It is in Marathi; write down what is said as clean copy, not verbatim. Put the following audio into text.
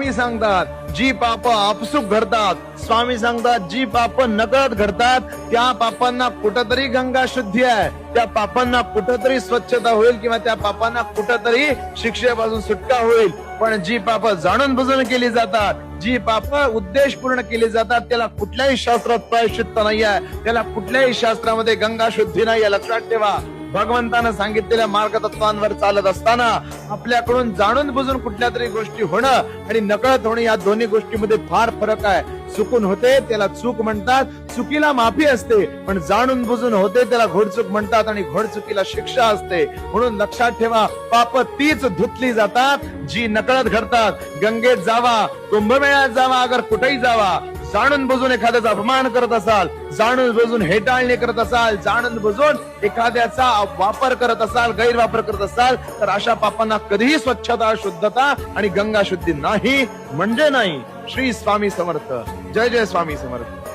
स्वामी सांगतात जी पाप आपसूक घडतात, स्वामी सांगतात जी पाप नकळत घडतात त्या पापांना कुठंतरी गंगा शुद्धी आहे, त्या पापांना कुठंतरी स्वच्छता होईल किंवा त्या पापांना कुठंतरी शिक्षेपासून सुटका होईल. पण जी पाप जाणून बुजून केली जातात, जी पाप उद्देशपूर्ण केली जातात, त्याला कुठल्याही शास्त्रात प्रायश्चित्त नाही आहे, त्याला कुठल्याही शास्त्रामध्ये गंगा शुद्धी नाही आहे. लक्षात ठेवा, भगवंतानं सांगितलेल्या मार्गतत्वांवर चालत असताना आपल्याकडून जाणून बुजून कुठल्या तरी गोष्टी होणं आणि नकळत होणं या दोन्ही गोष्टीमध्ये फार फरक आहे. चुकून होते त्याला चूक म्हणतात, चुकीला माफी असते, पण जाणून बुजून होते त्याला घोडचूक म्हणतात आणि घोडचुकीला शिक्षा असते. म्हणून लक्षात ठेवा, पाप तीच धुतली जातात जी नकळत घडतात. गंगेत जावा, कुंभमेळ्यात जावा, अगर कुठेही जावा, जाणून बुजून एखाद्याचा अपमान करत असाल, जाणून बुजून हेटाळणी करत असाल, जाणून बुजून एखाद्याचा वापर करत असाल, गैरवापर करत असाल, तर अशा पापांना कधीही स्वच्छता, शुद्धता आणि गंगा शुद्धी नाही म्हणजे नाही. श्री स्वामी समर्थ. जय जय स्वामी समर्थ.